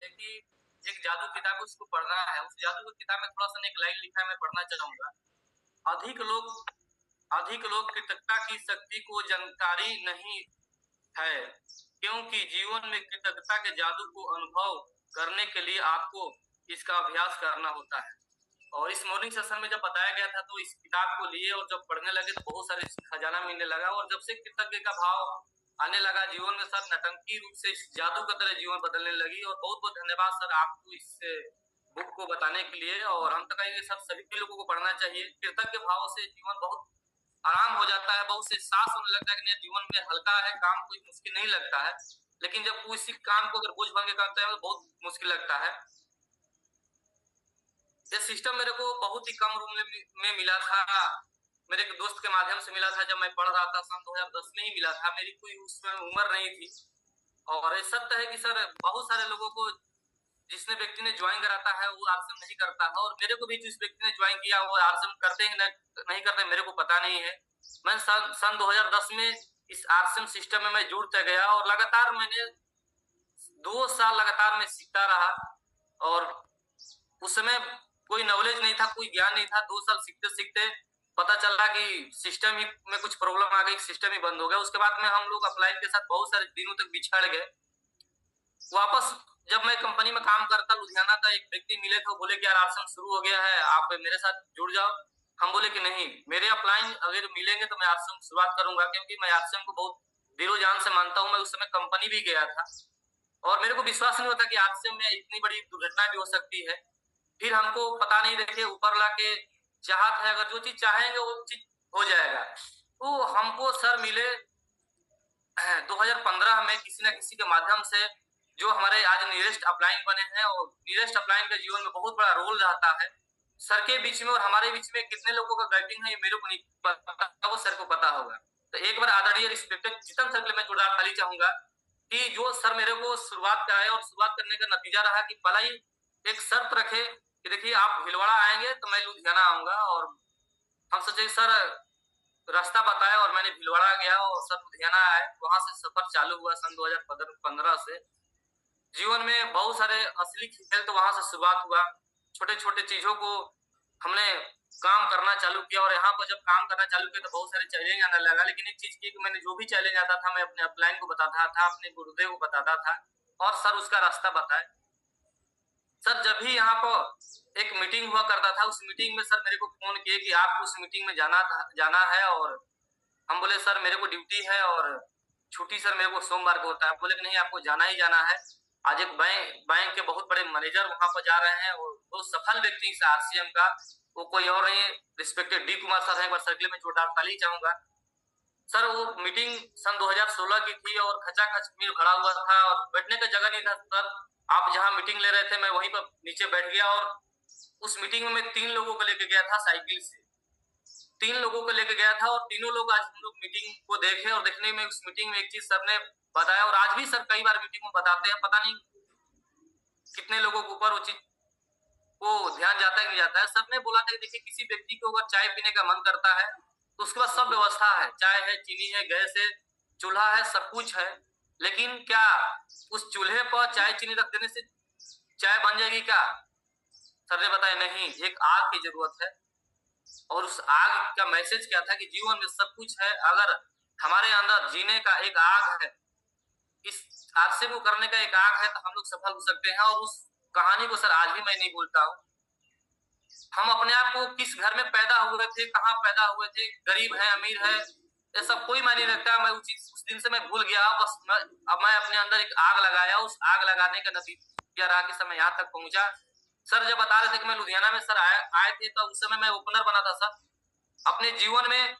है कि एक जादू किताब है, उसको पढ़ना है। उस जादू की किताब में थोड़ा-सा एक लाइन लिखा है, मैं पढ़ना चाहूँगा। अधिक लोग अधिक लोग कृतज्ञता की शक्ति को जानकारी नहीं है, क्योंकि जीवन में कृतज्ञता के जादू को अनुभव करने के लिए आपको इसका अभ्यास करना होता है। और इस मॉर्निंग सेशन में जब बताया गया था तो इस किताब को लिए और जब पढ़ने लगे तो बहुत सारे खजाना मिलने लगा, और जब से कृतज्ञ का भाव आने लगा जीवन में, सर नटंकी रूप से इस जादू की तरह जीवन बदलने लगी। और बहुत बहुत धन्यवाद सर आपको इस बुक को बताने के लिए। और हम तो कहेंगे सब सभी लोगों को पढ़ना चाहिए। कृतज्ञ भाव से जीवन बहुत आराम हो जाता है, बहुत से एहसास होने लगता है कि नहीं जीवन में हल्का है, काम कोई मुश्किल नहीं लगता है। लेकिन जब किसी काम को अगर बोझ बन के करते हैं तो बहुत मुश्किल लगता है। ये सिस्टम मेरे को बहुत ही कम रूम में मिला था, मेरे एक दोस्त के माध्यम से मिला था। जब मैं पढ़ रहा था सन 2010 में ही मिला था, मेरी कोई उसमें उम्र नहीं थी। और ये सत्य है कि सर बहुत सारे लोगों को जिसने व्यक्ति ने ज्वाइन कराता है वो आरसम नहीं करता है, और मेरे को भी जिस व्यक्ति ने ज्वाइन किया वो आरसम करते हैं नहीं करते मेरे को पता नहीं है। मैं सन 2010 में इस आरसम सिस्टम में मैं जुड़ता गया, और लगातार मैंने 2 साल लगातार मैं सीखता रहा। और उस समय कोई नॉलेज नहीं था, कोई ज्ञान नहीं था। 2 साल सीखते सीखते पता चला कि सिस्टम ही में कुछ प्रॉब्लम आ गई, सिस्टम ही बंद हो गया। उसके बाद में हम लोग अपलाइन के साथ बहुत सारे दिनों तक बिछड़ गए। वापस जब मैं कंपनी में काम करता लुधियाना का एक व्यक्ति मिले थे, बोले कि यार आरसम शुरू हो गया है, आप मेरे साथ जुड़ जाओ। हम बोले कि नहीं, मेरे अपलाइन अगर मिलेंगे तो मैं आरसम शुरुआत करूंगा, क्योंकि मैं आरसम को बहुत दिलो जान से मानता हूँ। मैं उस समय कंपनी भी गया था और मेरे को विश्वास नहीं होता कि आरसम में इतनी बड़ी दुर्घटना भी हो सकती है। फिर हमको पता नहीं, देखिए ऊपर लाके चाहत है, अगर जो चीज चाहेंगे वो चीज हो जाएगा। तो हमको सर मिले 2015 में किसी न किसी के माध्यम से, जो हमारे आज नियरेस्ट अपलाइन बने हैं। और नियरेस्ट अपलाइन के जीवन में बहुत बड़ा रोल रहता है। सर के बीच में और हमारे बीच में कितने लोगों का गैपिंग है ये मेरे को नहीं पता, वो सर को पता होगा। तो एक बार आदरणीय रिस्पेक्टेड जितन सर के लिए मैं जोरदार ताली चाहूंगा कि जो सर मेरे को शुरुआत कराए, और शुरुआत करने का नतीजा रहा कि पहला ही एक शर्त रखे कि देखिए आप भीलवाड़ा आएंगे तो मैं लुधियाना आऊंगा। और हम सोचे सर रास्ता बताया, और मैंने भीलवाड़ा गया और सर लुधियाना आए। वहां से सफर चालू हुआ सन 2015 से। जीवन में बहुत सारे असली खेल तो वहां से शुरुआत हुआ। छोटे छोटे चीजों को हमने काम करना चालू किया, और यहाँ पर जब काम करना चालू किया तो बहुत सारे चैलेंज आने लगा। लेकिन एक चीज की कि मैंने जो भी चैलेंज आता था मैं अपने अपलाइन को बताता था, अपने गुरुदेव को बताता था, और सर उसका रास्ता बताए। सर जब भी यहाँ पर एक मीटिंग हुआ करता था, उस मीटिंग में सर मेरे को फोन किए कि आपको उस मीटिंग में जाना है। और हम बोले सर मेरे को ड्यूटी है और छुट्टी सर मेरे को सोमवार को होता है। बोले नहीं, आपको जाना ही जाना है। आज एक बैंक के बहुत बड़े मैनेजर वहां पर जा रहे हैं, और वो सफल व्यक्ति इस आरसीएम का, वो कोई और नहीं, रिस्पेक्टेड डी कुमार सर है। एक बार सर के लिए मैं जोरदार ताली चाहूंगा। सर वो मीटिंग सन 2016 की थी, और खचाखच भीड़ भरा हुआ था और बैठने का जगह नहीं था। सर आप जहाँ मीटिंग ले रहे थे मैं वहीं पर नीचे बैठ गया, और उस मीटिंग में मैं 3 लोगों को लेके गया था साइकिल से। 3 लोगों को लेके गया था, और तीनों लोग आज हम लोग मीटिंग को देखे। और देखने में उस मीटिंग में एक चीज सर ने बताया, और आज भी सर कई बार मीटिंग में बताते हैं, पता नहीं कितने लोगों के ऊपर वो चीज को ध्यान जाता है नहीं जाता है। सर ने बोला था कि देखिए किसी व्यक्ति को अगर चाय पीने का मन करता है तो उसके पास सब व्यवस्था है, चाय है, चीनी है, गैस है, चूल्हा है, सब कुछ है। लेकिन क्या उस चूल्हे पर चाय चीनी रख देने से चाय बन जाएगी क्या? सर ने बताया नहीं, एक आग की जरूरत है। और उस आग का मैसेज क्या था कि जीवन में सब कुछ है, अगर हमारे अंदर जीने का एक आग है, इस हादसे को करने का एक आग है, तो हम लोग सफल हो सकते हैं। और उस कहानी को सर आज भी मैं नहीं भूलता हूँ। हम अपने आप को किस घर में पैदा हुए थे, कहाँ पैदा हुए थे, गरीब है अमीर है, ये सब कोई मायने रखता। मैं उस दिन से मैं भूल गया। बस अब मैं अपने अंदर एक आग लगाया, उस आग लगाने का नतीजा रहा कि समय यहाँ तक पहुंचा। सर जब बता रहे थे कि मैं लुधियाना में सर आए थे, तो उस समय मैं ओपनर बना था सर। अपने जीवन में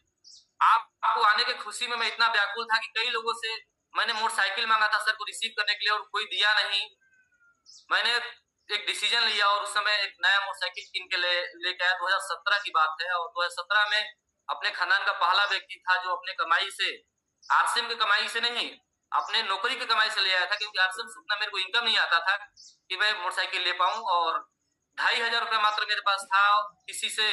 आपको आने की खुशी में मैं इतना व्याकुल था कि कई लोगों से मैंने मोटरसाइकिल मांगा था सर को रिसीव करने के लिए, और कोई दिया नहीं। मैंने एक डिसीजन लिया, और उस समय एक नया मोटरसाइकिल किन के लेके आया। 2017 की बात है, और 2017 में अपने खानदान का पहला व्यक्ति था जो अपने कमाई से, आरसीएम की कमाई से नहीं, अपने नौकरी की कमाई से ले आया था। क्योंकि आरसीएम से उतना मेरे को इनकम नहीं आता था कि मैं मोटरसाइकिल ले पाऊं। और 2,500 रुपया मात्र मेरे पास था। किसी से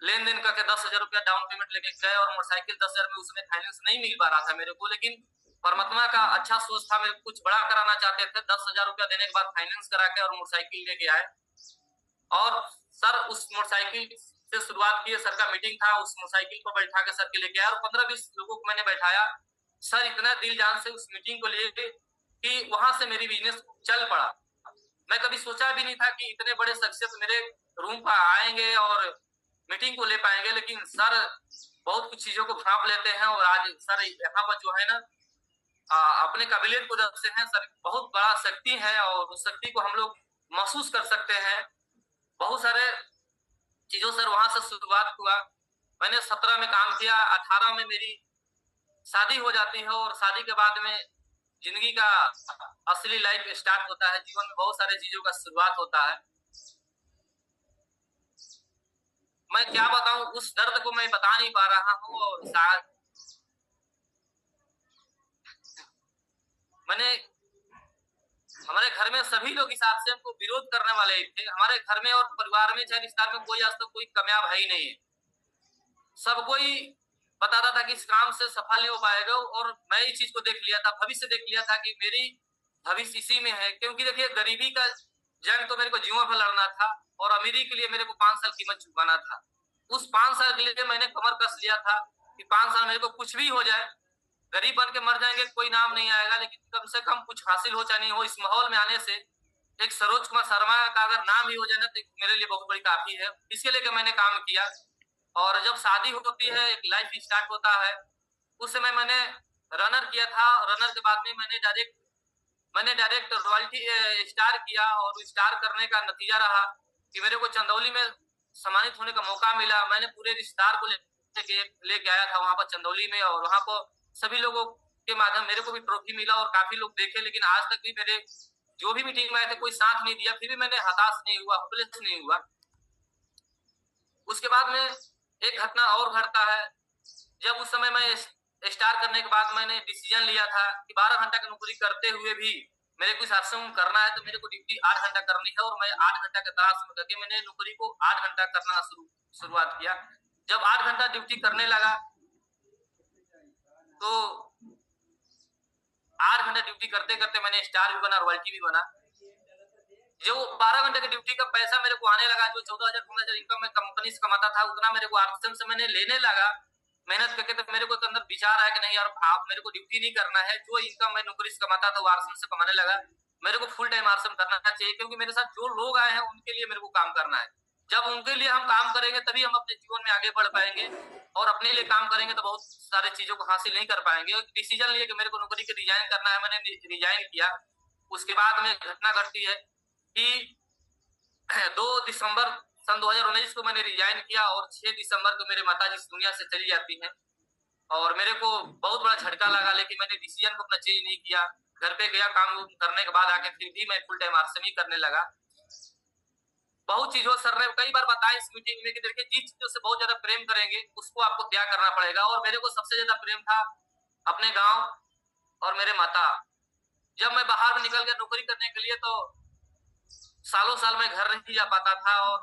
लेन देन करके 10,000 रुपया डाउन पेमेंट लेके गए, और मोटरसाइकिल 10,000 में उसमें फाइनेंस नहीं मिल पा रहा था मेरे को। लेकिन परमात्मा का अच्छा सोच था, मेरे कुछ बड़ा कराना चाहते थे। 10,000 रुपया देने के बाद फाइनेंस करा के और मोटरसाइकिल लेके आए। और सर उस मोटरसाइकिल से शुरुआत की। सर का मीटिंग था, उस मोटरसाइकिल को बैठा के सर के लेके आया और 15-20 लोगों को मैंने बैठाया। सर इतना दिल जान से उस मीटिंग को लिए कि वहां से मेरी बिजनेस चल पड़ा। मैं कभी सोचा भी नहीं था कि इतने बड़े शख्सियत मेरे रूम पर आएंगे और मीटिंग को ले पाएंगे, लेकिन सर बहुत कुछ चीजों को भाप लेते हैं और आज सर यहाँ पर जो है ना अपने काबिलियत को दर्शाते हैं। सर बहुत बड़ा शक्ति है और उस शक्ति को हम लोग महसूस कर सकते हैं। बहुत सारे चीजों सर वहां से शुरुआत हुआ। मैंने 17 में काम किया, 18 में मेरी शादी हो जाती है और शादी के बाद में जिंदगी का असली लाइफ स्टार्ट होता है। जीवन में बहुत सारे चीजों का शुरुआत होता है। मैं क्या बताऊं, उस दर्द को मैं बता नहीं पा रहा हूँ। और शायद मैंने हमारे घर में सभी लोग इस हादसे को विरोध करने वाले थे। हमारे घर में और परिवार में चाहे रिश्तेदार में कोई आज तक कोई कामयाब है ही नहीं है। सब कोई बताता था कि इस काम से सफल नहीं हो पाएगा और मैं इस चीज को देख लिया था, भविष्य देख लिया था कि मेरी भविष्य इसी में है। क्योंकि देखिए गरीबी का जंग तो मेरे को जीवन भर लड़ना था और अमीरी के लिए मेरे को 5 साल कीमत चुकाना था। उस 5 साल के लिए मैंने कमर कस लिया था कि 5 साल मेरे को कुछ भी हो जाए, गरीब बन के मर जाएंगे कोई नाम नहीं आएगा, लेकिन कम से कम कुछ हासिल हो चाहे नहीं हो। इस माहौल में आने से एक सरोज कुमार शर्मा का अगर नाम भी हो जाए ना तो मेरे लिए बहुत बड़ी काफी है। इसके लेके मैंने काम किया। और जब शादी होती है, एक लाइफ स्टार्ट होता है, उस समय मैंने रनर किया था। रनर के बाद में मैंने डायरेक्ट रॉयल्टी स्टार किया और स्टार करने का नतीजा रहा कि मेरे को चंदौली में सम्मानित होने का मौका मिला। मैंने पूरे रिश्तेदार को लेके आया था वहां पर चंदौली में और वहां पर सभी लोगों के माध्यम मेरे को भी ट्रॉफी मिला और काफी लोग देखे। लेकिन आज तक भी मेरे जो भी मीटिंग में आए थे कोई साथ नहीं दिया, फिर भी मैंने हताश नहीं हुआ, होपलेस नहीं हुआ। उसके बाद में एक घटना और घटता है। जब उस समय मैं स्टार करने के बाद मैंने डिसीजन लिया था कि 12 घंटा की नौकरी करते हुए भी मेरे को आश्रम करना है तो मेरे को ड्यूटी 8 घंटा करनी है। और मैं 8 घंटा के तलाश में करके मैंने नौकरी को 8 घंटा करना शुरुआत किया। जब 8 घंटा ड्यूटी करने लगा तो 8 घंटा ड्यूटी करते करते मैंने स्टार भी बना, रॉयल्टी भी बना। जो 12 घंटे की ड्यूटी का पैसा मेरे को आने लगा, जो 14,000 15,000 इनकम मैं कंपनी से कमाता था, उतना मेरे को आश्रम से मैंने लेने लगा मेहनत करके। तो मेरे को अंदर विचार आया कि नहीं यार, आप मेरे को ड्यूटी नहीं करना है। जो इनकम मैं नौकरी से कमाता था वो आश्रम से कमाने लगा। मेरे को फुल टाइम आश्रम करना चाहिए, क्योंकि मेरे साथ जो लोग आए हैं उनके लिए मेरे को काम करना है। जब उनके लिए हम काम करेंगे तभी हम अपने जीवन में आगे बढ़ पाएंगे, और अपने लिए काम करेंगे तो बहुत सारे चीजों को हासिल नहीं कर पाएंगे। डिसीजन लिए कि मेरे को नौकरी के रिजाइन करना है, मैंने रिजाइन किया। उसके बाद में घटना घटती है कि 2 दिसंबर सन 2019 को मैंने रिजाइन किया और 6 दिसंबर को मेरे माता जी इस दुनिया से चली जाती हैं। और मेरे को बहुत बड़ा झटका लगा, लेकिन मैंने डिसीजन को अपना चेंज नहीं किया। घर पे गया, काम करने के बाद आके फिर भी मैं फुल टाइम आर्ट्स करने लगा। बहुत चीजों सर ने कई बार बताया इस मीटिंग में कि देखिए जिन चीजों से बहुत ज्यादा प्रेम करेंगे उसको आपको त्याग करना पड़ेगा। और मेरे को सबसे ज्यादा प्रेम था अपने गांव और मेरे माता। जब मैं बाहर में निकल गया नौकरी करने के लिए तो सालों साल मैं घर नहीं जा पाता था। और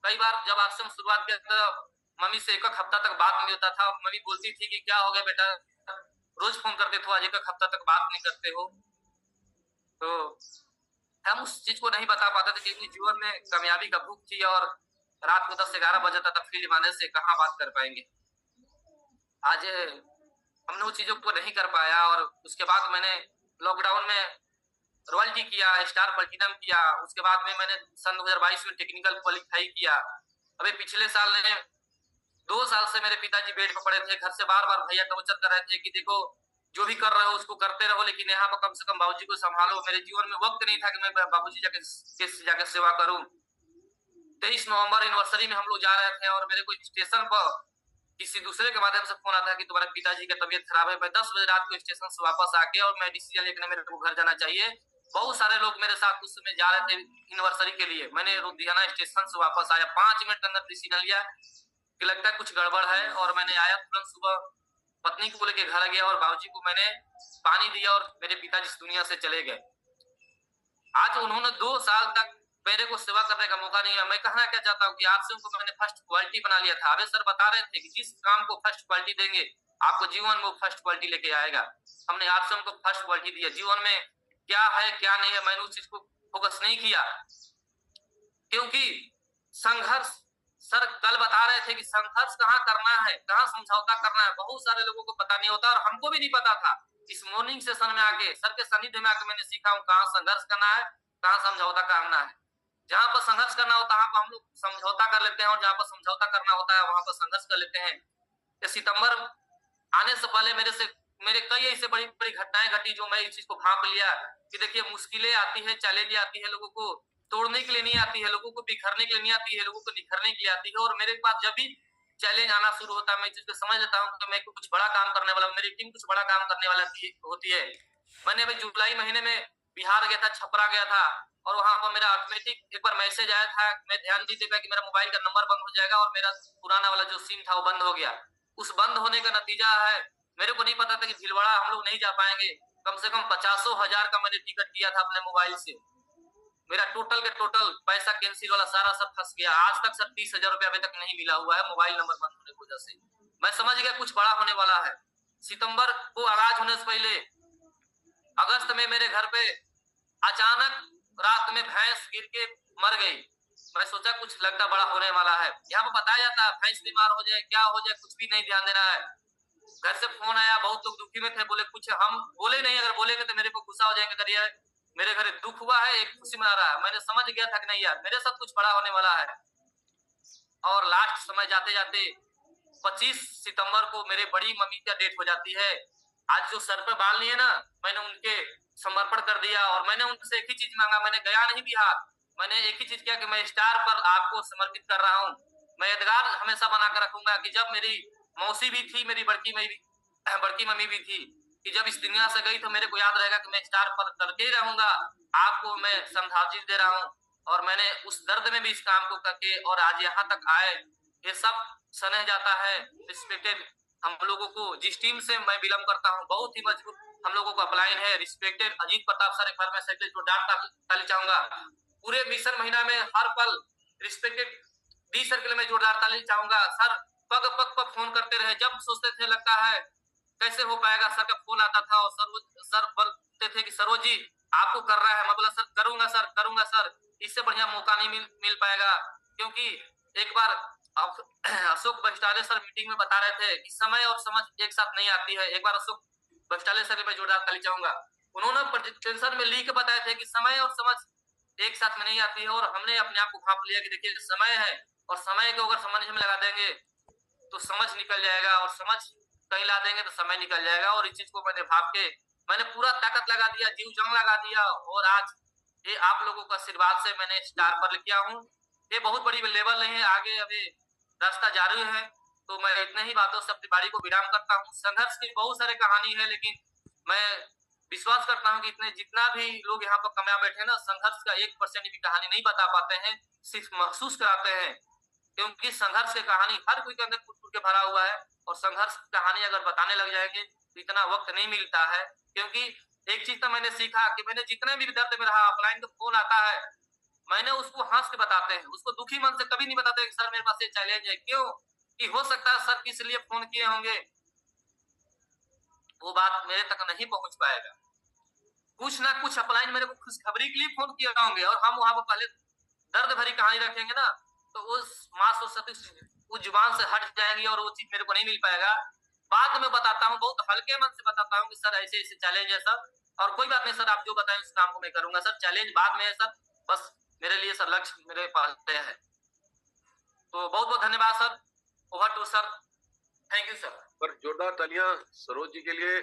कई बार जब आश्रम शुरुआत किया तो मम्मी से एक हफ्ता तक बात नहीं होता था। मम्मी बोलती थी कि क्या हो गया बेटा, रोज फोन करते थे, आज एक हफ्ता तक बात नहीं करते हो। तो हम उस चीज को नहीं बता पाते थे क्योंकि जीवन में कामयाबी का भूख थी और रात को 10-11 बजे तक फील्ड आने से कहाँ बात कर पाएंगे। आज हमने उन चीजों को नहीं कर पाया। और उसके बाद मैंने लॉकडाउन में रॉयल्टी किया, स्टार प्लैटिनम किया। उसके बाद में मैंने सन 2022 में टेक्निकल क्वालिफाई किया। अभी पिछले साल ने 2 साल से मेरे पिताजी बेड पर पड़े थे। घर से बार बार भैया टॉर्चर कर रहे थे कि देखो जो भी कर रहे हो उसको करते रहो, लेकिन यहाँ पर कम से कम बाबूजी को संभालो। मेरे जीवन में वक्त नहीं था कि मैं बाबूजी जाके सेवा करूं। 23 नवंबर एनिवर्सरी में हम लोग जा रहे थे और मेरे को स्टेशन पर किसी दूसरे के माध्यम से फोन आता कि तुम्हारे पिताजी की तबीयत खराब है। मैं 10 बजे रात को स्टेशन से वापस आके और मैं डिसीजन लेकर मेरे को घर जाना चाहिए। बहुत सारे लोग मेरे साथ उस समय जा रहे थे एनिवर्सरी के लिए। मैंने लुधियाना स्टेशन से वापस आया, 5 मिनट के अंदर डिसीजन लिया कि लगता है कुछ गड़बड़ है। और मैंने आया, तुरंत सुबह पत्नी को लेके घर गया और बाबूजी को मैंने पानी दिया और मेरे पिताजी इस दुनिया से चले गए। आज उन्होंने 2 साल तक मेरे को सेवा करने का मौका नहीं है। मैं कहना क्या चाहता हूँ कि आज से उनको मैंने फर्स्ट क्वालिटी बना लिया था। अबे सर बता रहे थे कि जिस काम को फर्स्ट क्वालिटी देंगे आपको जीवन में फर्स्ट क्वालिटी लेके आएगा। हमने आज से उनको फर्स्ट क्वालिटी दिया। जीवन में क्या है क्या नहीं है मैंने उस चीज को फोकस नहीं किया, क्योंकि संघर्ष, सर कल बता रहे थे कि संघर्ष कहाँ करना है, कहाँ समझौता करना है, बहुत सारे लोगों को पता नहीं होता और हमको भी नहीं पता था। इस मॉर्निंग सेशन में आके, सर के सानिध्य में आके मैंने सीखा हूँ कहाँ संघर्ष करना है, कहाँ समझौता करना है। जहां पर संघर्ष करना होता है हम लोग समझौता कर लेते हैं, और जहां पर समझौता करना होता है वहां पर संघर्ष कर लेते हैं। सितंबर आने से पहले मेरे कई ऐसे बड़ी बड़ी घटनाएं घटी जो मैं इस चीज को भांप लिया कि देखिए मुश्किलें आती है, चैलेंज आती है, लोगों को तोड़ने के लिए नहीं आती है, लोगों को बिखरने के लिए नहीं आती है, लोगों को निखरने के लिए आती है। और मेरे पास जब भी चैलेंज आना शुरू होता है मैं इस चीज को समझ लेता हूँ कि मैं कुछ बड़ा काम करने वाला हूँ, मेरी टीम कुछ बड़ा काम करने वाला होती है। मैंने अभी जुलाई महीने में बिहार गया था, छपरा गया था, और वहां पर मेरा ऑटोमेटिक एक बार मैसेज आया था, मैं ध्यान नहीं दे पाया कि मेरा मोबाइल का नंबर बंद हो जाएगा, और मेरा पुराना वाला जो सिम था वो बंद हो गया। उस बंद होने का नतीजा है, मेरे को नहीं पता था कि भीलवाड़ा हम लोग नहीं जा पाएंगे। कम से कम 50,000 का मैंने टिकट किया था अपने मोबाइल से। मेरा टोटल के टोटल पैसा कैंसिल वाला सारा सब फंस गया। आज तक सर 30,000 रुपया अभी तक नहीं मिला हुआ है मोबाइल नंबर बंद होने की वजह से। मैं समझ गया कुछ बड़ा होने वाला है। सितंबर को आगाज होने से पहले अगस्त में मेरे घर पे अचानक रात में भैंस गिर के मर गई। मैं सोचा कुछ लगता बड़ा होने वाला है। यहाँ पे बताया जाता है भैंस बीमार हो जाए क्या हो जाए कुछ भी नहीं ध्यान देना है। घर से फोन आया, बहुत लोग दुखी में थे, बोले कुछ हम बोले नहीं, अगर बोलेंगे तो मेरे को गुस्सा हो जाएंगे, करिए मेरे घर दुख हुआ है, एक खुशी मना रहा है। मैंने समझ गया था कि नहीं यार मेरे साथ कुछ बड़ा होने वाला है। और लास्ट समय जाते जाते 25 सितंबर को मेरे बड़ी मम्मी का डेथ हो जाती है। आज जो सर पे बाल नहीं है ना, मैंने उनके समर्पण कर दिया, और मैंने उनसे एक ही चीज मांगा, मैंने गया नहीं बिहार, मैंने एक ही चीज किया कि मैं स्टार पर आपको समर्पित कर रहा हूँ। मैं यादगार हमेशा बना कर रखूंगा कि जब मेरी मौसी भी थी, मेरी बड़की मम्मी भी थी, कि जब इस दुनिया से गई तो मेरे को याद रहेगा कि मैं स्टार पर करके ही रहूंगा, आपको मैं श्रद्धांजलि दे रहा हूँ। और मैंने उस दर्द में भी इस काम को करके और आज यहाँ तक आए, ये सब सने जाता है। रिस्पेक्टेड हम लोगों को, जिस टीम से मैं बिलोंग करता हूँ, बहुत ही मजबूत हम लोगों का अपलाइन है। रिस्पेक्टेड अजीत प्रताप सर, एक बार मैं सेक्रेटरी को डांट ताली चाहूंगा। पूरे मिशन महीना में हर पल रिस्पेक्टेड डी सर के लिए मैं जोरदार ताली चाहूंगा। सर पग पग पग फोन करते रहे, जब सोचते थे लगता है कैसे हो पाएगा, सर का फोन आता था, और सर बोलते थे कि सरोज जी आपको कर रहा है। मैं बोला सर करूंगा सर, करूंगा सर, इससे बढ़िया मौका नहीं मिल पाएगा। क्योंकि एक बार अशोक बस्टाले सर मीटिंग में बता रहे थे कि समय और समझ एक साथ नहीं आती है। एक बार अशोक बस्टाले सर मैं जोरदार ताली चाहूंगा, उन्होंने प्रेजेंटेशन में लिख के बताया थे कि समय और समझ एक साथ में नहीं आती है। और हमने अपने आप को भाप लिया कि देखिए समय है, और समय को अगर समझ में लगा देंगे तो समझ निकल जाएगा, और समझ कहीं ला देंगे तो समय निकल जाएगा। और इस चीज को मैंने भाप के मैंने पूरा ताकत लगा दिया, जीव जंग लगा दिया, और आज ये आप लोगों का आशीर्वाद से मैंने स्टार पर किया हूँ। ये बहुत बड़ी लेवल नहीं है, आगे अभी रास्ता जारी है। तो मैं इतने ही बातों से अपनी बारी को विराम करता हूँ। संघर्ष की बहुत सारी कहानी है, लेकिन मैं विश्वास करता हूँ कि इतने जितना भी लोग यहाँ पर कामयाब बैठे ना, संघर्ष का 1% भी कहानी नहीं बता पाते हैं, सिर्फ महसूस कराते हैं। क्योंकि संघर्ष की कहानी हर कोई के अंदर फुट के भरा हुआ है, और संघर्ष की कहानी अगर बताने लग जाएंगे तो इतना वक्त नहीं मिलता है। क्योंकि एक चीज तो मैंने सीखा कि मैंने जितने भी दर्द में रहा, ऑफलाइन का फोन आता है, मैंने उसको हंस के बताते हैं, उसको दुखी मन से कभी नहीं बताते कि सर मेरे पास ये चैलेंज है। क्यों कि हो सकता है सर किस लिए फोन किए होंगे, वो बात मेरे तक नहीं पहुंच पाएगा। कुछ ना कुछ अपलाइन मेरे को खुशखबरी के लिए फोन किए होंगे, और हम वहां पर पहले दर्द भरी कहानी रखेंगे ना, तो उस मास उस जुबान से हट जाएंगी, और वो चीज मेरे को नहीं मिल पाएगा। बाद में बताता हूँ, बहुत हल्के मन से बताता हूँ कि सर ऐसे ऐसे चैलेंज है सर, और कोई बात नहीं सर, आप जो बताएं उस काम को मैं करूंगा सर, चैलेंज बाद में है सर, बस मेरे लिए सर लक्ष्य मेरे पास है। तो बहुत बहुत धन्यवाद sir, over to sir, thank you sir. पर जोरदार तालियां सरोज जी के लिए।